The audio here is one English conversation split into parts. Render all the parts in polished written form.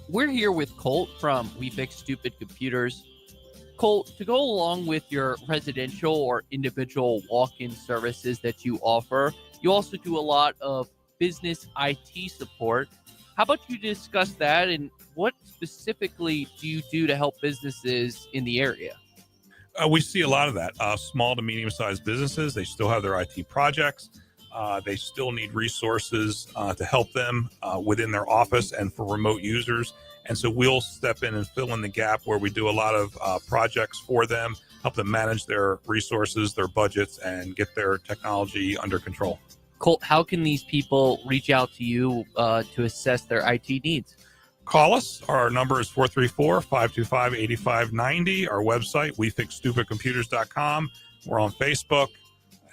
We're here with Colt from We Fix Stupid Computers. Colt, to go along with your residential or individual walk-in services that you offer, you also do a lot of business IT support. How about you discuss that, and what specifically do you do to help businesses in the area? We see a lot of that. Small to medium-sized businesses, they still have their IT projects. They still need resources to help them within their office and for remote users. And so we'll step in and fill in the gap where we do a lot of projects for them, help them manage their resources, their budgets, and get their technology under control. Colt, how can these people reach out to you to assess their IT needs? Call us. Our number is 434-525-8590. Our website, wefixstupidcomputers.com. We're on Facebook.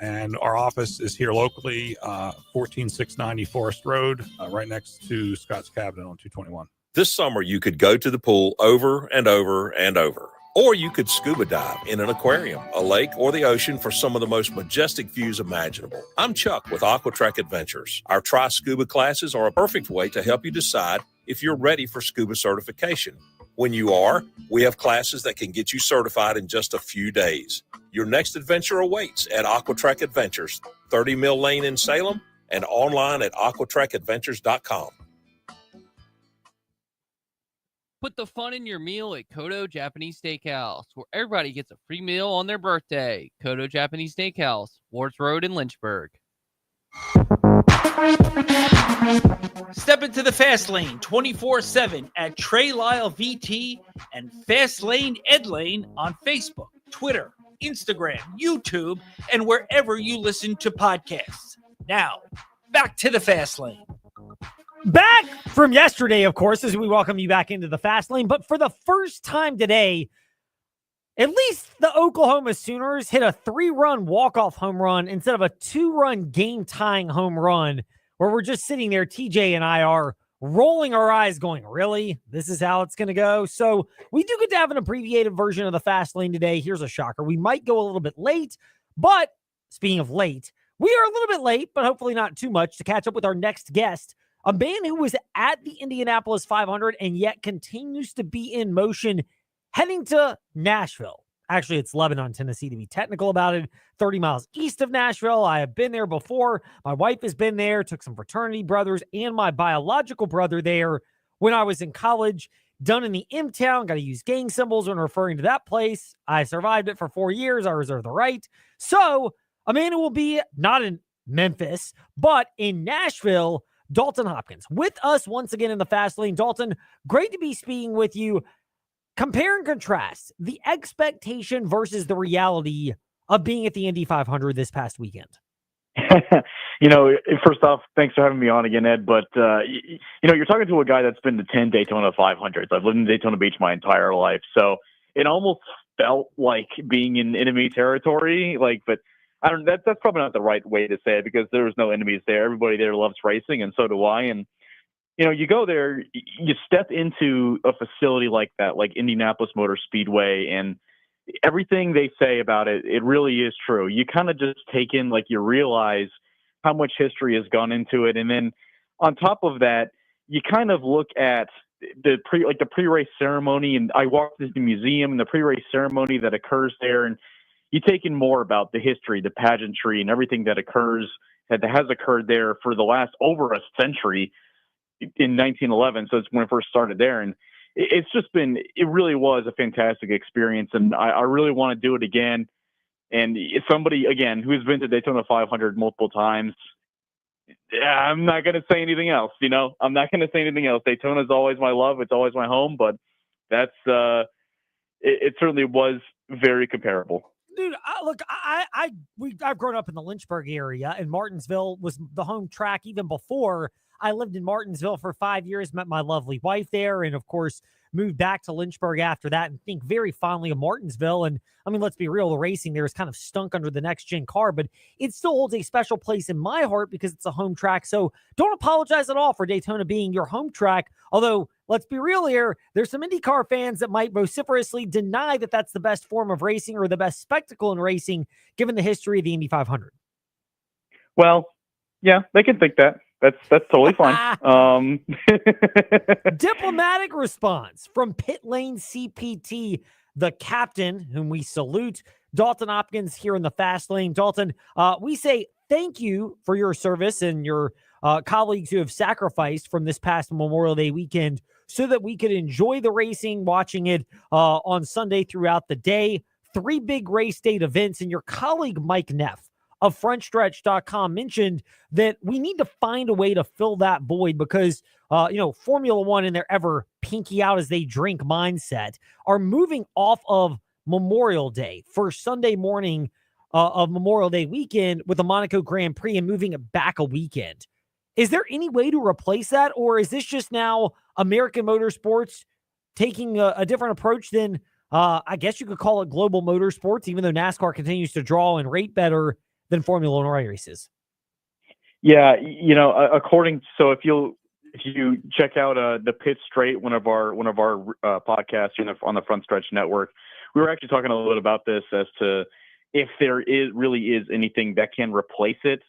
And our office is here locally, 14690 Forest Road, right next to Scott's Cabinet on 221. This summer, you could go to the pool over and over and over. Or you could scuba dive in an aquarium, a lake, or the ocean for some of the most majestic views imaginable. I'm Chuck with AquaTrek Adventures. Our Try Scuba classes are a perfect way to help you decide if you're ready for scuba certification. When you are, we have classes that can get you certified in just a few days. Your next adventure awaits at AquaTrek Adventures, 30 Mill Lane in Salem, and online at aquatrekadventures.com. Put the fun in your meal at Kodo Japanese Steakhouse, where everybody gets a free meal on their birthday. Kodo Japanese Steakhouse, Wards Road in Lynchburg. Step into the Fast Lane 24/7 at Trey Lyle VT and Fast Lane Ed Lane on Facebook, Twitter, Instagram, YouTube, and wherever you listen to podcasts. Now, back to the Fast Lane. Back from yesterday, of course, as we welcome you back into the Fast Lane. But for the first time today, at least the Oklahoma Sooners hit a 3-run walk-off home run instead of a 2-run game-tying home run, where we're just sitting there, TJ and I are rolling our eyes going, really? This is how it's going to go? So we do get to have an abbreviated version of the Fast Lane today. Here's a shocker. We might go a little bit late, but speaking of late, we are a little bit late, but hopefully not too much, to catch up with our next guest, a man who was at the Indianapolis 500 and yet continues to be in motion heading to Nashville. Actually, it's Lebanon, Tennessee, to be technical about it. 30 miles east of Nashville. I have been there before. My wife has been there, took some fraternity brothers and my biological brother there when I was in college. Done in the M-Town. Got to use gang symbols when referring to that place. I survived it for 4 years. I reserve the right. So, a man who will be not in Memphis, but in Nashville, Dalton Hopkins, with us once again in the Fast Lane. Dalton, great to be speaking with you. Compare and contrast the expectation versus the reality of being at the Indy 500 this past weekend. First off, thanks for having me on again, Ed. But, you're talking to a guy that's been to 10 Daytona 500s. I've lived in Daytona Beach my entire life. So it almost felt like being in enemy territory. But that's probably not the right way to say it, because there's no enemies there. Everybody there loves racing, and so do I. And, you go there, you step into a facility like that, like Indianapolis Motor Speedway, and everything they say about it, it really is true. You kind of just take in, you realize how much history has gone into it. And then on top of that, you kind of look at the pre-race ceremony, and I walked through the museum and the pre-race ceremony that occurs there, and you take in more about the history, the pageantry, and everything that has occurred there for the last over a century in 1911. So it's when it first started there. And it really was a fantastic experience. And I really want to do it again. And it's somebody, again, who's been to Daytona 500 multiple times. I'm not going to say anything else. I'm not going to say anything else. Daytona is always my love. It's always my home, but that's, it certainly was very comparable. Dude, I've grown up in the Lynchburg area, and Martinsville was the home track even before. I lived in Martinsville for 5 years, met my lovely wife there, and of course, moved back to Lynchburg after that, and think very fondly of Martinsville. And I mean, let's be real, the racing there is kind of stunk under the next gen car, but it still holds a special place in my heart because it's a home track. So don't apologize at all for Daytona being your home track. Although, let's be real here, there's some IndyCar fans that might vociferously deny that that's the best form of racing or the best spectacle in racing, given the history of the Indy 500. Well, yeah, they can think that. That's totally fine. Diplomatic response from Pit Lane CPT, the captain, whom we salute, Dalton Hopkins here in the fast lane. Dalton, we say thank you for your service and your colleagues who have sacrificed from this past Memorial Day weekend so that we could enjoy the racing, watching it on Sunday throughout the day. 3 big race date events, and your colleague Mike Neff of frontstretch.com mentioned that we need to find a way to fill that void because, Formula One in their ever pinky out as they drink mindset are moving off of Memorial Day for Sunday morning of Memorial Day weekend with the Monaco Grand Prix and moving it back a weekend. Is there any way to replace that, or is this just now American motorsports taking a different approach than, I guess you could call it global motorsports, even though NASCAR continues to draw and rate better than Formula One races? Yeah, so if you check out the Pit Straight, one of our podcasts on the Front Stretch Network, we were actually talking a little bit about this as to if there really is anything that can replace it.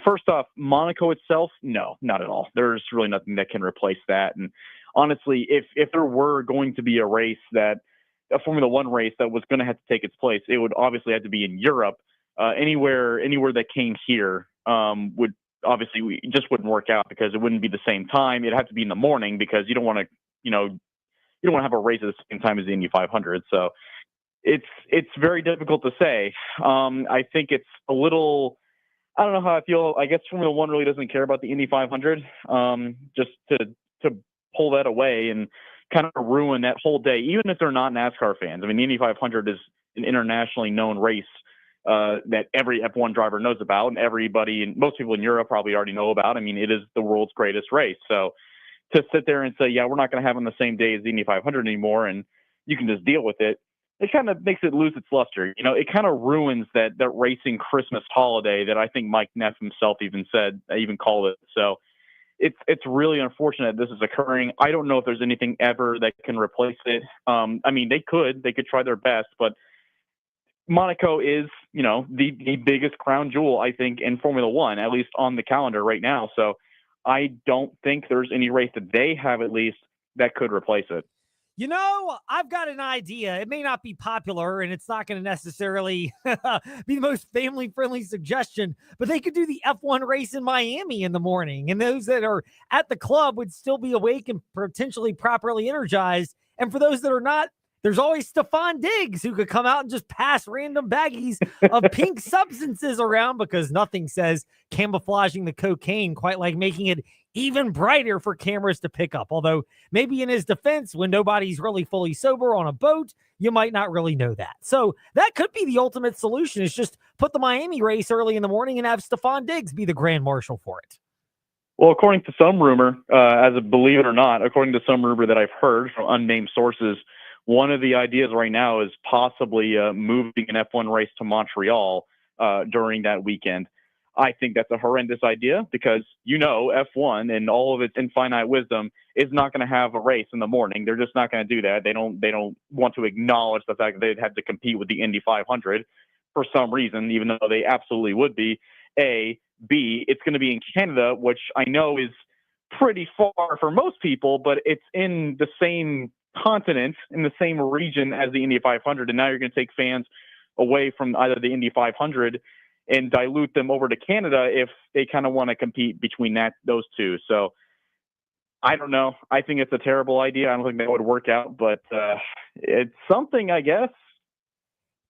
First off, Monaco itself, no, not at all. There's really nothing that can replace that. And honestly, if there were going to be a Formula One race that was going to have to take its place, it would obviously have to be in Europe. Anywhere that came here would obviously just wouldn't work out because it wouldn't be the same time. It'd have to be in the morning because you don't want to have a race at the same time as the Indy 500. So it's very difficult to say. I think it's a little. I don't know how I feel. I guess Formula One really doesn't care about the Indy 500. Just to pull that away and kind of ruin that whole day, even if they're not NASCAR fans. I mean, the Indy 500 is an internationally known race that every F1 driver knows about, and most people in Europe probably already know about. I mean, it is the world's greatest race. So to sit there and say, yeah, we're not going to have on the same day as the Indy 500 anymore, and you can just deal with it, it kind of makes it lose its luster. It kind of ruins that racing Christmas holiday that I think Mike Neff himself even called it. So it's really unfortunate this is occurring. I don't know if there's anything ever that can replace it. I mean, they could try their best, but Monaco is, the biggest crown jewel, I think, in Formula One, at least on the calendar right now. So I don't think there's any race that they have, at least, that could replace it. I've got an idea. It may not be popular, and it's not going to necessarily be the most family-friendly suggestion, but they could do the F1 race in Miami in the morning, and those that are at the club would still be awake and potentially properly energized. And for those that are not, there's always Stefan Diggs who could come out and just pass random baggies of pink substances around because nothing says camouflaging the cocaine quite like making it even brighter for cameras to pick up. Although maybe in his defense, when nobody's really fully sober on a boat, you might not really know that. So that could be the ultimate solution, is just put the Miami race early in the morning and have Stefan Diggs be the grand marshal for it. Well, according to some rumor, believe it or not, according to some rumor that I've heard from unnamed sources, one of the ideas right now is possibly moving an F1 race to Montreal during that weekend. I think that's a horrendous idea because, F1 and all of its infinite wisdom is not going to have a race in the morning. They're just not going to do that. They don't want to acknowledge the fact that they'd have to compete with the Indy 500 for some reason, even though they absolutely would be. A, B, it's going to be in Canada, which I know is pretty far for most people, but it's in the same continent, in the same region as the Indy 500, and now you're going to take fans away from either the Indy 500 and dilute them over to Canada if they kind of want to compete between those two. So I don't know. I think it's a terrible idea. I don't think that would work out, but it's something, I guess.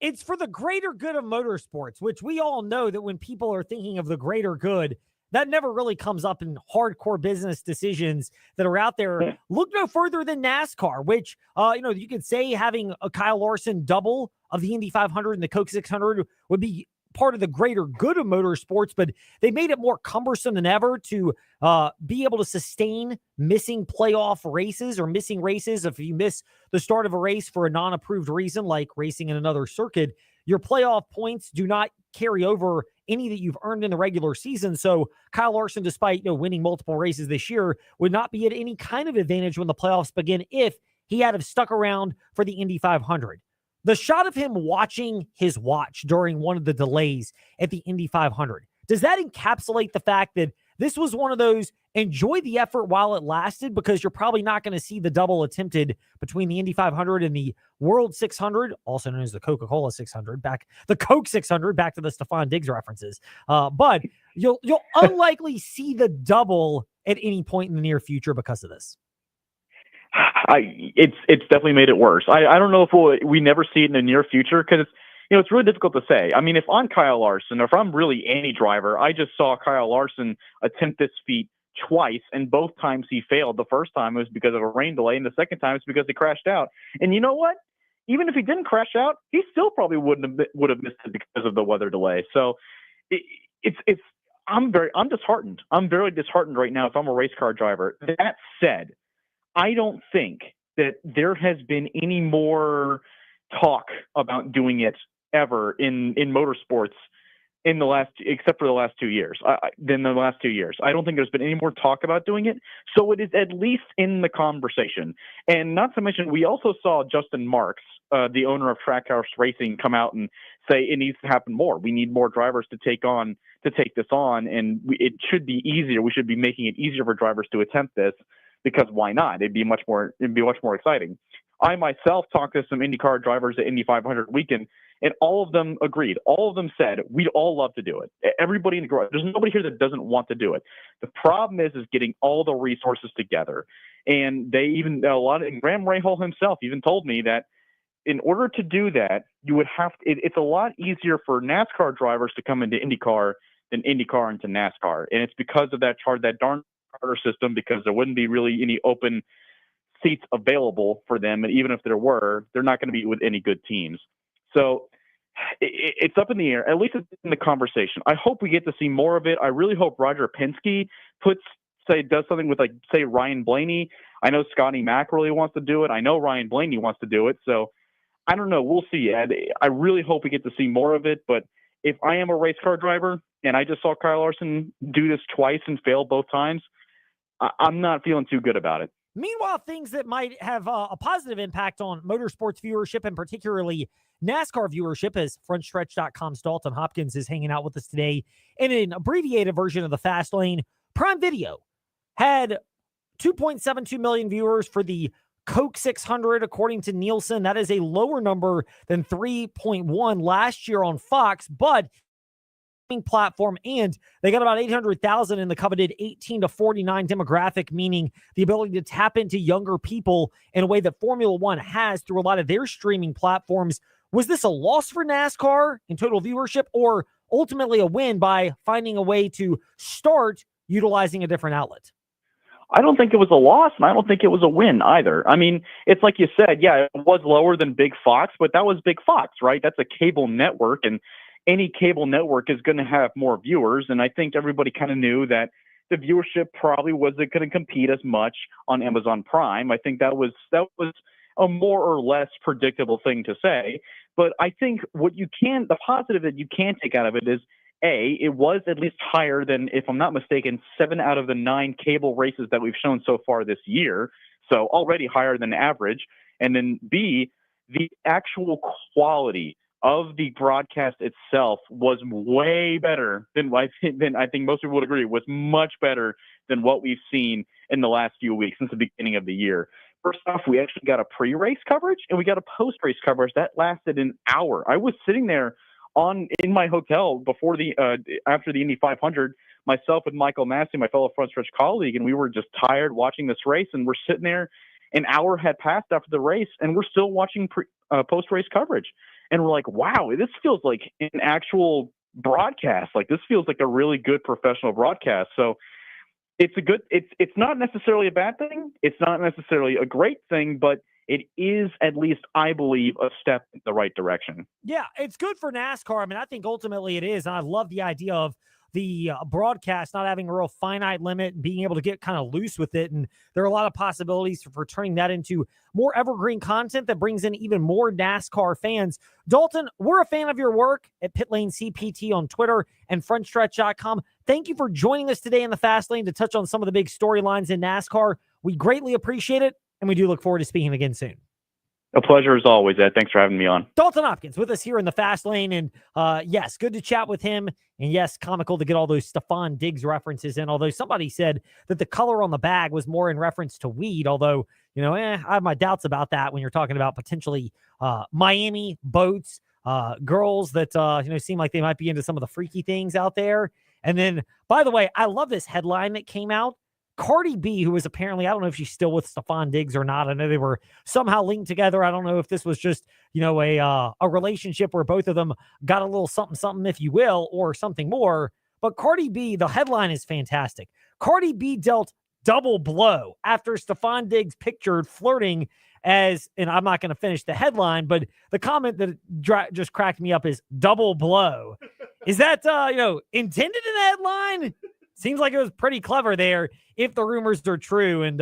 It's for the greater good of motorsports, which we all know that when people are thinking of the greater good, that never really comes up in hardcore business decisions that are out there. Look no further than NASCAR, which, you could say having a Kyle Larson double of the Indy 500 and the Coke 600 would be part of the greater good of motorsports, but they made it more cumbersome than ever to be able to sustain missing playoff races or missing races. If you miss the start of a race for a non-approved reason, like racing in another circuit, your playoff points do not carry over any that you've earned in the regular season. So Kyle Larson, despite winning multiple races this year, would not be at any kind of advantage when the playoffs begin if he had have stuck around for the Indy 500. The shot of him watching his watch during one of the delays at the Indy 500, does that encapsulate the fact that this was one of those enjoy the effort while it lasted, because you're probably not going to see the double attempted between the Indy 500 and the World 600, also known as the Coca-Cola 600, the Coke 600, back to the Stephon Diggs references. But you'll unlikely see the double at any point in the near future because of this. It's definitely made it worse. I don't know if we never see it in the near future, because it's really difficult to say. I mean, if I'm Kyle Larson, or if I'm really any driver, I just saw Kyle Larson attempt this feat twice, and both times he failed. The first time it was because of a rain delay, and the second time it's because he crashed out. And you know what? Even if he didn't crash out, he still probably would have missed it because of the weather delay. So I'm disheartened. I'm very disheartened right now if I'm a race car driver. That said, I don't think that there has been any more talk about doing it ever in motorsports except for the last 2 years. Than the last 2 years. I don't think there's been any more talk about doing it. So it is at least in the conversation. And not to mention, we also saw Justin Marks, the owner of Trackhouse Racing, come out and say it needs to happen more. We need more drivers to take this on, and it should be easier. We should be making it easier for drivers to attempt this, because why not? It'd be much more exciting. I myself talked to some IndyCar drivers at Indy 500 weekend, and all of them agreed. All of them said, we'd all love to do it. Everybody in the garage, there's nobody here that doesn't want to do it. The problem is getting all the resources together. And and Graham Rahal himself even told me that in order to do that, you would have to, it's a lot easier for NASCAR drivers to come into IndyCar than IndyCar into NASCAR. And it's because of that darn charter system, because there wouldn't be really any open seats available for them. And even if there were, they're not going to be with any good teams. So it's up in the air. At least it's in the conversation. I hope we get to see more of it. I really hope Roger Penske does something with, say, Ryan Blaney. I know Scotty Mack really wants to do it. I know Ryan Blaney wants to do it. So I don't know. We'll see, Ed. I really hope we get to see more of it. But if I am a race car driver and I just saw Kyle Larson do this twice and fail both times, I'm not feeling too good about it. Meanwhile, things that might have a positive impact on motorsports viewership, and particularly NASCAR viewership, as frontstretch.com's Dalton Hopkins is hanging out with us today in an abbreviated version of the Fast Lane. Prime Video had 2.72 million viewers for the Coke 600, according to Nielsen. That is a lower number than 3.1 last year on Fox, but platform, and they got about 800,000 in the coveted 18 to 49 demographic, meaning the ability to tap into younger people in a way that Formula One has through a lot of their streaming platforms. Was this a loss for NASCAR in total viewership, or ultimately a win by finding a way to start utilizing a different outlet? I don't think it was a loss, and I don't think it was a win either. I mean, it's like you said, yeah, it was lower than Big Fox, but that was Big Fox, right? That's a cable network, and any cable network is going to have more viewers. And I think everybody kind of knew that the viewership probably wasn't going to compete as much on Amazon Prime. I think that was a more or less predictable thing to say. But I think the positive that you can take out of it is, A, it was at least higher than, if I'm not mistaken, 7 out of the 9 cable races that we've shown so far this year. So already higher than average. And then B, the actual quality of the broadcast itself was way better than I think most people would agree, was much better than what we've seen in the last few weeks since the beginning of the year. First off, we actually got a pre-race coverage and we got a post-race coverage that lasted an hour. I was sitting there in my hotel before after the Indy 500, myself and Michael Massey, my fellow front stretch colleague, and we were just tired watching this race, and we're sitting there. An hour had passed after the race, and we're still watching post-race coverage. And we're like, wow, this feels like an actual broadcast. Like, this feels like a really good professional broadcast. So it's not necessarily a bad thing. It's not necessarily a great thing, but it is, at least I believe, a step in the right direction. Yeah, it's good for NASCAR. I mean, I think ultimately it is. And I love the idea of the broadcast not having a real finite limit and being able to get kind of loose with it. And there are a lot of possibilities for turning that into more evergreen content that brings in even more NASCAR fans. Dalton, we're a fan of your work at Pitlane CPT on Twitter and frontstretch.com. Thank you for joining us today in the Fast Lane to touch on some of the big storylines in NASCAR. We greatly appreciate it, and we do look forward to speaking again soon. A pleasure as always, Ed. Thanks for having me on. Dalton Hopkins with us here in the Fast Lane. And yes, good to chat with him. And yes, comical to get all those Stephon Diggs references in. Although somebody said that the color on the bag was more in reference to weed. Although, I have my doubts about that when you're talking about potentially Miami boats, girls that, seem like they might be into some of the freaky things out there. And then, by the way, I love this headline that came out. Cardi B, who was apparently, I don't know if she's still with Stephon Diggs or not. I know they were somehow linked together. I don't know if this was just, a relationship where both of them got a little something, if you will, or something more. But Cardi B, the headline is fantastic. Cardi B dealt double blow after Stephon Diggs pictured flirting as, and I'm not going to finish the headline, but the comment that just cracked me up is double blow. Is that, intended in the headline? Seems like it was pretty clever there if the rumors are true. And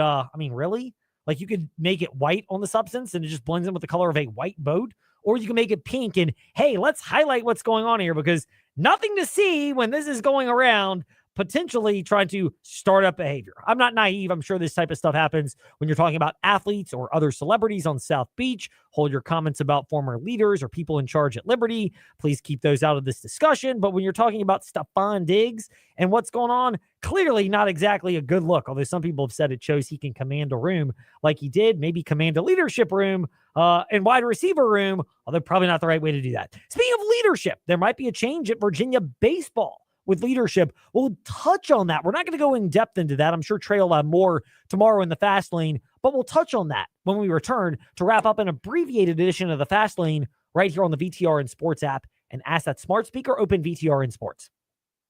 really? Like, you could make it white on the substance and it just blends in with the color of a white boat, or you can make it pink and, hey, let's highlight what's going on here, because nothing to see when this is going around, potentially trying to start up behavior. I'm not naive. I'm sure this type of stuff happens when you're talking about athletes or other celebrities on South Beach. Hold your comments about former leaders or people in charge at Liberty. Please keep those out of this discussion. But when you're talking about Stephon Diggs and what's going on, clearly not exactly a good look. Although some people have said it shows he can command a room like he did, maybe command a leadership room and wide receiver room, although probably not the right way to do that. Speaking of leadership, there might be a change at Virginia baseball with leadership. We'll touch on that. We're not going to go in depth into that. I'm sure Trey will have more tomorrow in the Fast Lane, but we'll touch on that when we return to wrap up an abbreviated edition of the Fast Lane right here on the VTR and Sports app, and ask that smart speaker open VTR and Sports.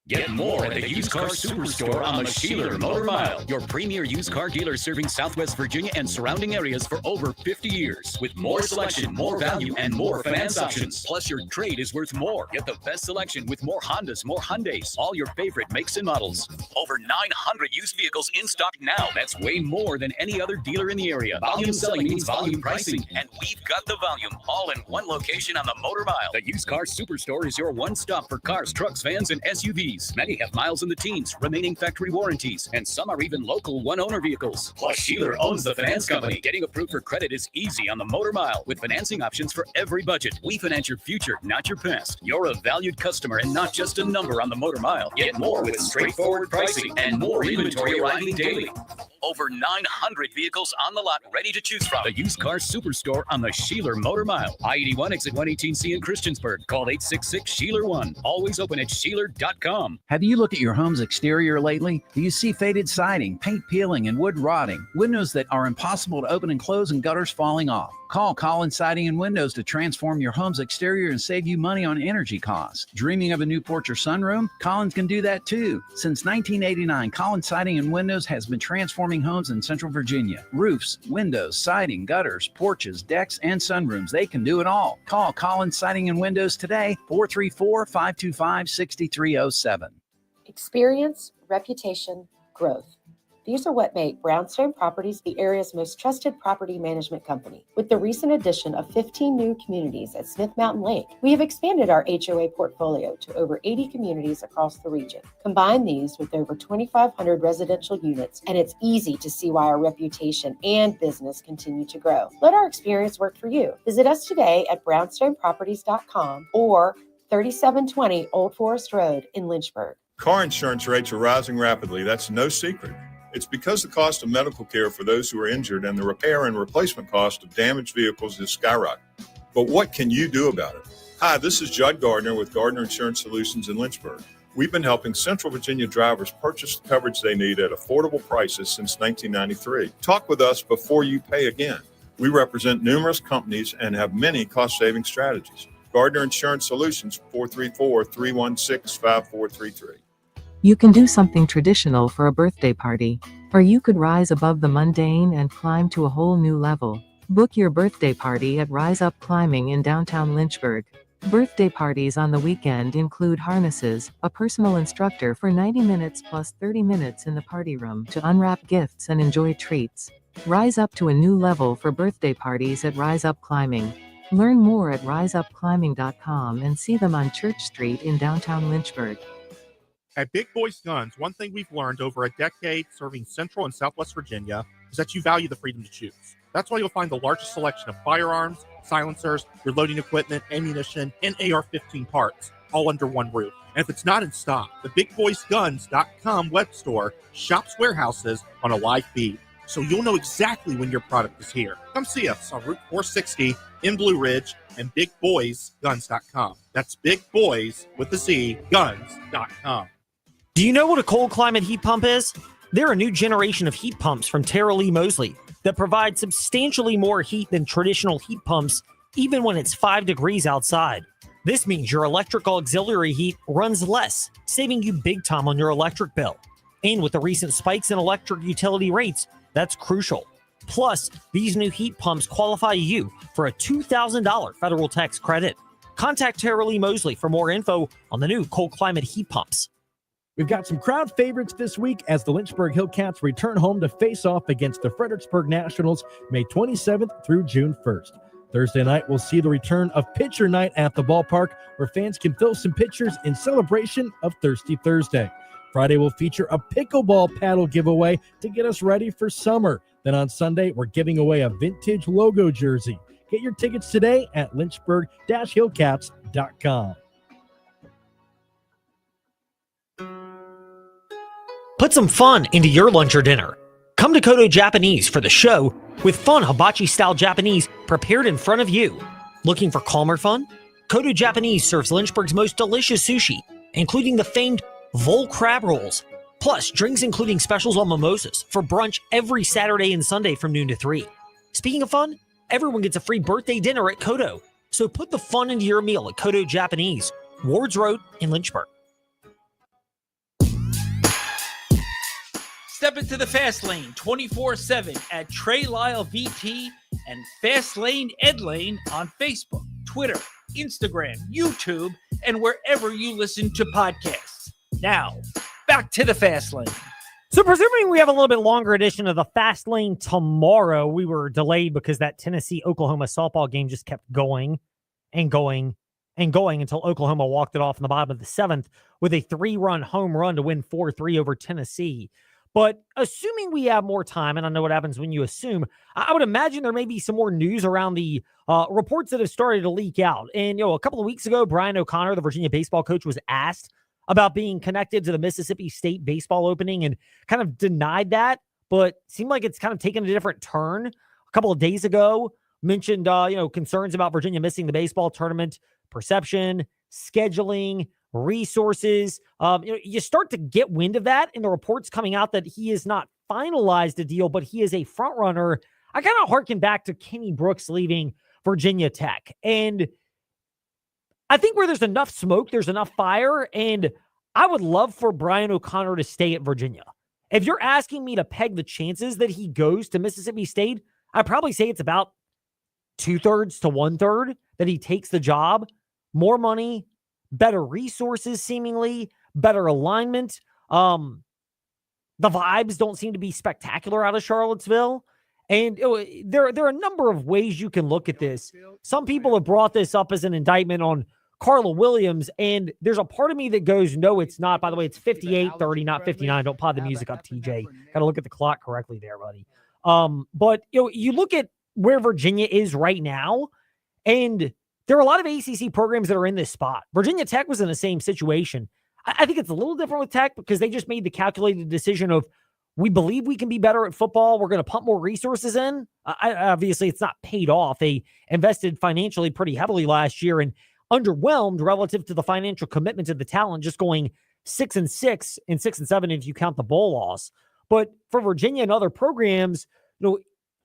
Get more at the Used Car Superstore on the Sheeler Motor Mile, your premier used car dealer serving Southwest Virginia and surrounding areas for over 50 years. With more selection, more value, and more finance options. Plus, your trade is worth more. Get the best selection with more Hondas, more Hyundais, all your favorite makes and models. Over 900 used vehicles in stock now. That's way more than any other dealer in the area. Volume selling means volume pricing, and we've got the volume all in one location on the Motor Mile. The Used Car Superstore is your one stop for cars, trucks, vans, and SUVs. Many have miles in the teens, remaining factory warranties, and some are even local one-owner vehicles. Plus, Sheeler owns the finance company. Getting approved for credit is easy on the Motor Mile with financing options for every budget. We finance your future, not your past. You're a valued customer and not just a number on the Motor Mile. Get more with straightforward pricing and more inventory arriving daily. Over 900 vehicles on the lot ready to choose from. The Used Car Superstore on the Sheeler Motor Mile. I-81 exit 118C in Christiansburg. Call 866-SHEELER1. Always open at Sheeler.com. Have you looked at your home's exterior lately? Do you see faded siding, paint peeling, and wood rotting? Windows that are impossible to open and close, and gutters falling off? Call Collins Siding and Windows to transform your home's exterior and save you money on energy costs. Dreaming of a new porch or sunroom? Collins can do that too. Since 1989, Collins Siding and Windows has been transforming homes in Central Virginia. Roofs, windows, siding, gutters, porches, decks, and sunrooms. They can do it all. Call Collins Siding and Windows today, 434-525-6307. Experience, reputation, growth. These are what make Brownstone Properties the area's most trusted property management company. With the recent addition of 15 new communities at Smith Mountain Lake, we have expanded our HOA portfolio to over 80 communities across the region. Combine these with over 2,500 residential units, and it's easy to see why our reputation and business continue to grow. Let our experience work for you. Visit us today at brownstoneproperties.com or 3720 Old Forest Road in Lynchburg. Car insurance rates are rising rapidly. That's no secret. It's because the cost of medical care for those who are injured and the repair and replacement cost of damaged vehicles is skyrocketing. But what can you do about it? Hi, this is Judd Gardner with Gardner Insurance Solutions in Lynchburg. We've been helping Central Virginia drivers purchase the coverage they need at affordable prices since 1993. Talk with us before you pay again. We represent numerous companies and have many cost-saving strategies. Gardner Insurance Solutions, 434-316-5433. You can do something traditional for a birthday party, or you could rise above the mundane and climb to a whole new level. Book your birthday party at Rise Up Climbing in downtown Lynchburg. Birthday parties on the weekend include harnesses, a personal instructor for 90 minutes plus 30 minutes in the party room to unwrap gifts and enjoy treats. Rise up to a new level for birthday parties at Rise Up Climbing. Learn more at riseupclimbing.com and see them on Church Street in downtown Lynchburg. At Big Boys Guns, one thing we've learned over a decade serving Central and Southwest Virginia is that you value the freedom to choose. That's why you'll find the largest selection of firearms, silencers, reloading equipment, ammunition, and AR-15 parts, all under one roof. And if it's not in stock, the BigBoysGuns.com web store shops warehouses on a live feed, so you'll know exactly when your product is here. Come see us on Route 460 in Blue Ridge and BigBoysGuns.com. That's Big Boys with a Z, Guns.com. Do you know what a cold climate heat pump is? They're a new generation of heat pumps from Tara Lee Mosley that provide substantially more heat than traditional heat pumps, even when it's 5 degrees outside. This means your electrical auxiliary heat runs less, saving you big time on your electric bill. And with the recent spikes in electric utility rates, that's crucial. Plus, these new heat pumps qualify you for a $2,000 federal tax credit. Contact Tara Lee Mosley for more info on the new cold climate heat pumps. We've got some crowd favorites this week as the Lynchburg Hillcats return home to face off against the Fredericksburg Nationals May 27th through June 1st. Thursday night, we'll see the return of Pitcher Night at the ballpark, where fans can fill some pitchers in celebration of Thirsty Thursday. Friday will feature a pickleball paddle giveaway to get us ready for summer. Then on Sunday, we're giving away a vintage logo jersey. Get your tickets today at lynchburg-hillcats.com. Put some fun into your lunch or dinner. Come to Kodo Japanese for the show with fun hibachi-style Japanese prepared in front of you. Looking for calmer fun? Kodo Japanese serves Lynchburg's most delicious sushi, including the famed Vol crab rolls, plus drinks including specials on mimosas for brunch every Saturday and Sunday from noon to 3. Speaking of fun, everyone gets a free birthday dinner at Kodo, so put the fun into your meal at Kodo Japanese, Wards Road in Lynchburg. Step into the Fast Lane 24/7 at Trey Lyle VT and Fast Lane Ed Lane on Facebook, Twitter, Instagram, YouTube, and wherever you listen to podcasts. Now, back to the Fast Lane. So presuming we have a little bit longer edition of the Fast Lane tomorrow, we were delayed because that Tennessee-Oklahoma softball game just kept going and going and going until Oklahoma walked it off in the bottom of the 7th with a 3-run home run to win 4-3 over Tennessee. But assuming we have more time, and I know what happens when you assume, I would imagine there may be some more news around the reports that have started to leak out. And, a couple of weeks ago, Brian O'Connor, the Virginia baseball coach, was asked about being connected to the Mississippi State baseball opening and kind of denied that, but seemed like it's kind of taken a different turn. A couple of days ago, mentioned, concerns about Virginia missing the baseball tournament, perception, scheduling, resources. You start to get wind of that in the reports coming out that he has not finalized a deal, but he is a front runner. I kind of harken back to Kenny Brooks leaving Virginia Tech. And I think where there's enough smoke, there's enough fire. And I would love for Brian O'Connor to stay at Virginia. If you're asking me to peg the chances that he goes to Mississippi State, I'd probably say it's about 2/3 to 1/3 that he takes the job. More money, better resources, seemingly better alignment. The vibes don't seem to be spectacular out of Charlottesville. And there are a number of ways you can look at this. Some people have brought this up as an indictment on Carla Williams, and there's a part of me that goes, no, it's not. By the way, it's 58-30, not 59. Don't pod the music up, TJ. Got to look at the clock correctly there, buddy. But you look at where Virginia is right now, and there are a lot of ACC programs that are in this spot. Virginia Tech was in the same situation. I think it's a little different with Tech because they just made the calculated decision of, we believe we can be better at football. We're going to pump more resources in. Obviously, it's not paid off. They invested financially pretty heavily last year and underwhelmed relative to the financial commitment to the talent, just going 6-6 and 6-7 if you count the bowl loss. But for Virginia and other programs,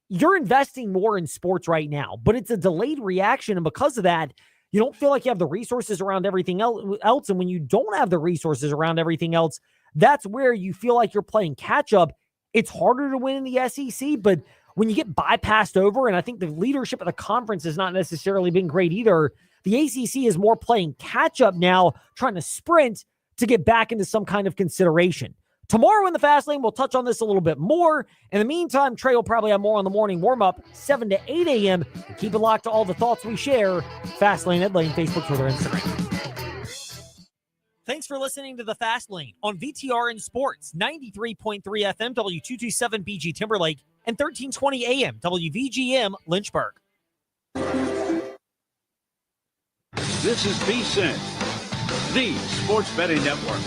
you're investing more in sports right now, but it's a delayed reaction. And because of that, you don't feel like you have the resources around everything else. And when you don't have the resources around everything else, that's where you feel like you're playing catch up. It's harder to win in the SEC, but when you get bypassed over, and I think the leadership of the conference has not necessarily been great either, the ACC is more playing catch up now, trying to sprint to get back into some kind of consideration. Tomorrow in the Fast Lane, we'll touch on this a little bit more. In the meantime, Trey will probably have more on the morning warm-up, 7 to 8 a.m. And keep it locked to all the thoughts we share. Fast Lane, Ed Lane, Facebook, Twitter, Instagram. Thanks for listening to the Fast Lane on VTR and Sports, 93.3 FM, W227 BG Timberlake, and 1320 AM, WVGM, Lynchburg. This is VSiN, the sports betting network.